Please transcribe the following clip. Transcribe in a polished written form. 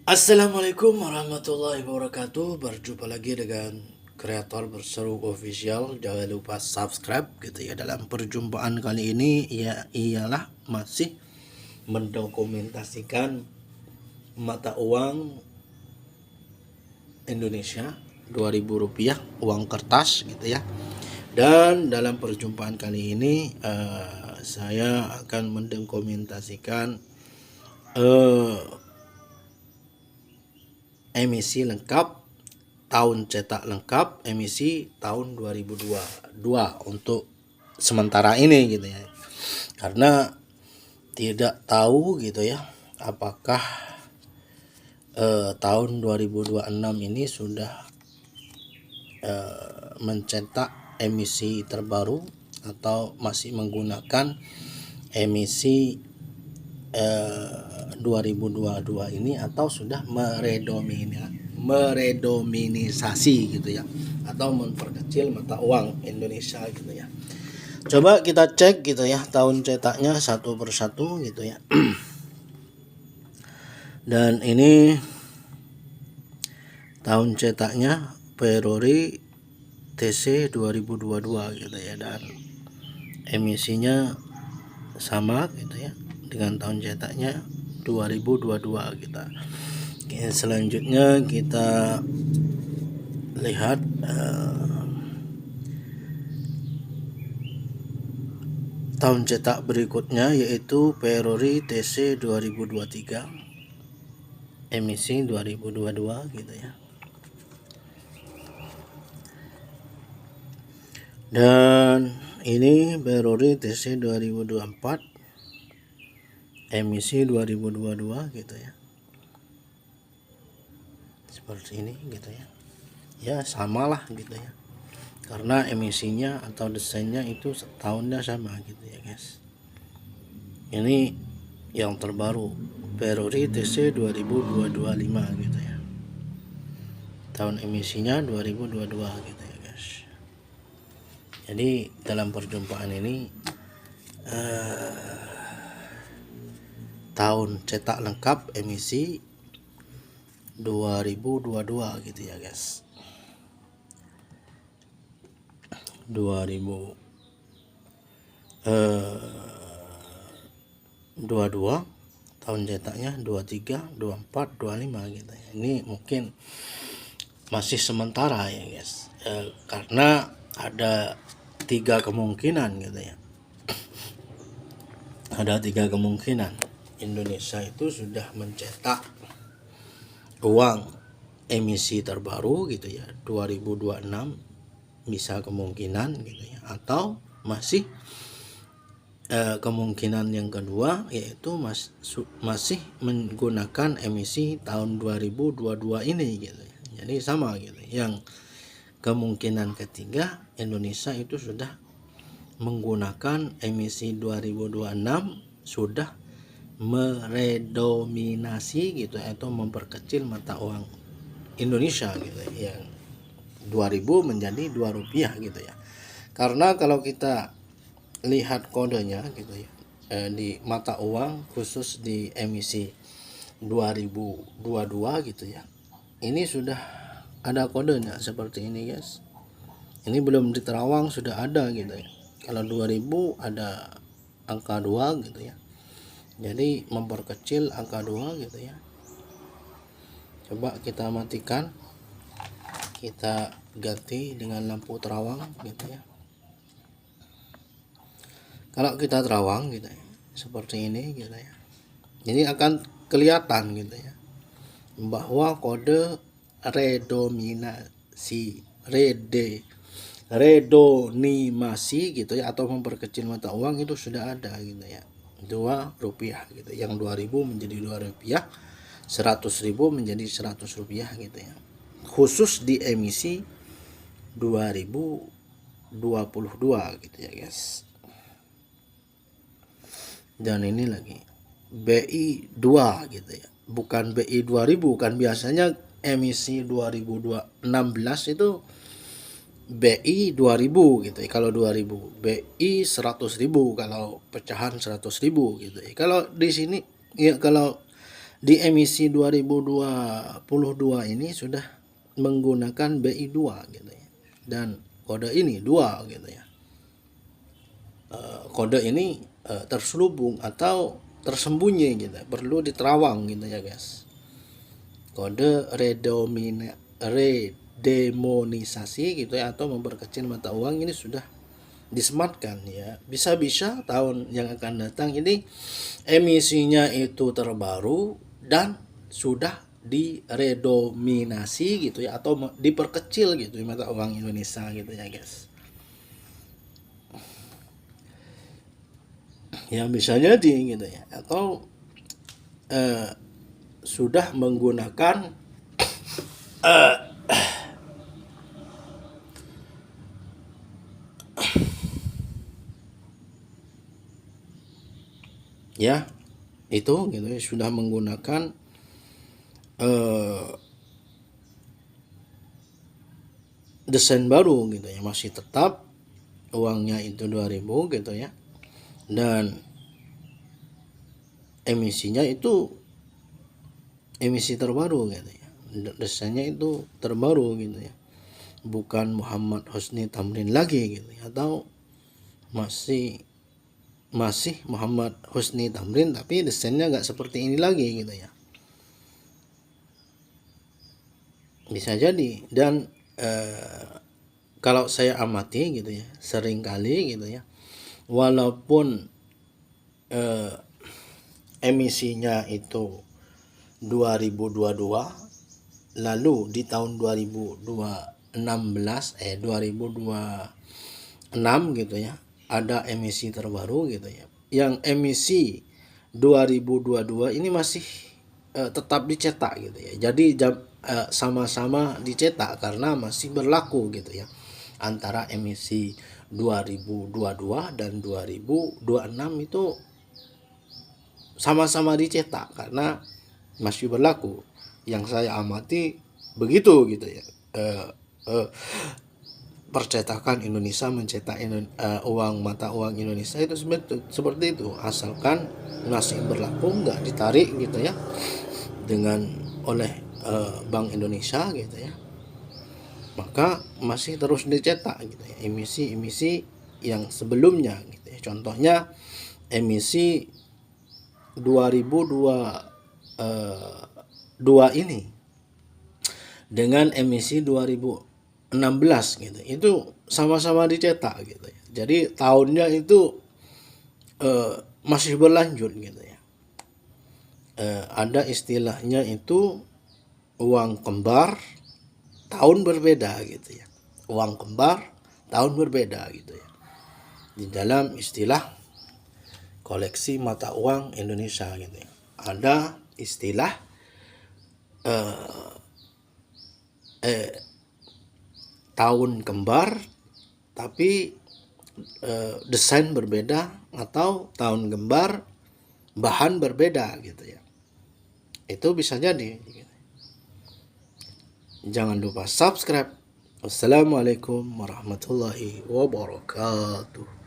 Assalamualaikum warahmatullahi wabarakatuh. Berjumpa lagi dengan kreator berseru official. Jangan lupa subscribe gitu ya. Dalam perjumpaan kali ini ialah masih mendokumentasikan mata uang Indonesia Rp2.000 uang kertas gitu ya. Dan dalam perjumpaan kali ini saya akan mendokumentasikan emisi lengkap, tahun cetak lengkap, emisi tahun 2022 untuk sementara ini gitu ya. Karena tidak tahu gitu ya apakah tahun 2026 ini sudah mencetak emisi terbaru atau masih menggunakan emisi 2022 ini atau sudah meredominisasi gitu ya, atau memperkecil mata uang Indonesia gitu ya. Coba kita cek gitu ya tahun cetaknya satu persatu gitu ya. Dan ini tahun cetaknya Perori TC 2022 gitu ya, dan emisinya sama gitu ya dengan tahun cetaknya 2022 kita. Oke, selanjutnya kita lihat tahun cetak berikutnya, yaitu Perori TC 2023 emisi 2022 gitu ya. Dan ini Perori TC 2024 emisi 2022 gitu ya. Seperti ini gitu ya. Ya samalah gitu ya. Karena emisinya atau desainnya itu tahunnya sama gitu ya guys. Ini yang terbaru Perori TC 2025 gitu ya. Tahun emisinya 2022 gitu ya guys. Jadi dalam perjumpaan ini tahun cetak lengkap emisi 2022 gitu ya guys. 2022 tahun cetaknya 23, 24, 25 gitu ya. Ini mungkin masih sementara ya guys, karena ada 3 kemungkinan gitu ya. Ada 3 kemungkinan Indonesia itu sudah mencetak uang emisi terbaru gitu ya 2026, bisa kemungkinan gitu ya, atau masih kemungkinan yang kedua yaitu masih menggunakan emisi tahun 2022 ini gitu ya. Jadi sama gitu. Yang kemungkinan ketiga, Indonesia itu sudah menggunakan emisi 2026, sudah meredominasi gitu atau memperkecil mata uang Indonesia gitu ya. Yang 2000 menjadi Rp2 gitu ya. Karena kalau kita lihat kodenya gitu ya, di mata uang khusus di emisi 2022 gitu ya, ini sudah ada kodenya seperti ini guys. Ini belum di terawang sudah ada gitu ya. Kalau 2000 ada angka 2 gitu ya, jadi memperkecil angka 2 gitu ya. Coba kita matikan, kita ganti dengan lampu terawang gitu ya. Kalau kita terawang gitu ya, seperti ini gitu ya, ini akan kelihatan gitu ya bahwa kode redonimasi gitu ya, atau memperkecil mata uang itu sudah ada gitu ya. Rp2 gitu, yang 2000 menjadi Rp2, 100.000 menjadi Rp100 gitu ya, khusus di emisi 2022 gitu ya guys. Dan ini lagi BI 2 gitu ya, bukan BI 2000. Kan biasanya emisi 2016 itu BI 2000 gitu ya. Kalau 2000 BI 100.000, kalau pecahan 100.000 gitu ya. Kalau di sini ya, kalau di emisi 2022 ini sudah menggunakan BI2 gitu ya. Dan kode ini 2 gitu ya. Kode ini terselubung atau tersembunyi gitu, perlu diterawang gitu ya guys. Kode redemonisasi gitu ya, atau memperkecil mata uang ini sudah disematkan ya. Bisa-bisa tahun yang akan datang ini emisinya itu terbaru dan sudah diredominasi gitu ya, atau diperkecil gitu ya, mata uang Indonesia gitu ya guys. Ya bisa jadi gitu ya, atau sudah menggunakan ya itu gitu ya, sudah menggunakan desain baru gitu ya, masih tetap uangnya itu 2000 gitu ya, dan emisinya itu emisi terbaru gitu ya, desainnya itu terbaru gitu ya, bukan Muhammad Husni Tamrin lagi gitu ya, atau masih Muhammad Husni Tamrin tapi desainnya nggak seperti ini lagi gitu ya, bisa jadi. Dan kalau saya amati gitu ya, sering kali gitu ya, walaupun emisinya itu 2022, lalu di tahun 2026 gitu ya, ada emisi terbaru gitu ya, yang emisi 2022 ini masih tetap dicetak gitu ya. Jadi sama-sama dicetak karena masih berlaku gitu ya, antara emisi 2022 dan 2026 itu sama-sama dicetak karena masih berlaku. Yang saya amati begitu gitu ya. Percetakan Indonesia mencetak uang mata uang Indonesia itu seperti itu, asalkan masih berlaku, nggak ditarik gitu ya dengan oleh Bank Indonesia gitu ya, maka masih terus dicetak gitu ya emisi-emisi yang sebelumnya gitu ya. Contohnya emisi 2022 ini dengan emisi 2016 gitu, itu sama-sama dicetak gitu ya. Jadi tahunnya itu masih berlanjut gitu ya. Ada istilahnya itu uang kembar tahun berbeda gitu ya, uang kembar tahun berbeda gitu ya, di dalam istilah koleksi mata uang Indonesia gitu ya. Ada istilah tahun kembar tapi desain berbeda, atau tahun kembar bahan berbeda gitu ya. Itu bisa jadi gitu. Jangan lupa subscribe. Wassalamualaikum warahmatullahi wabarakatuh.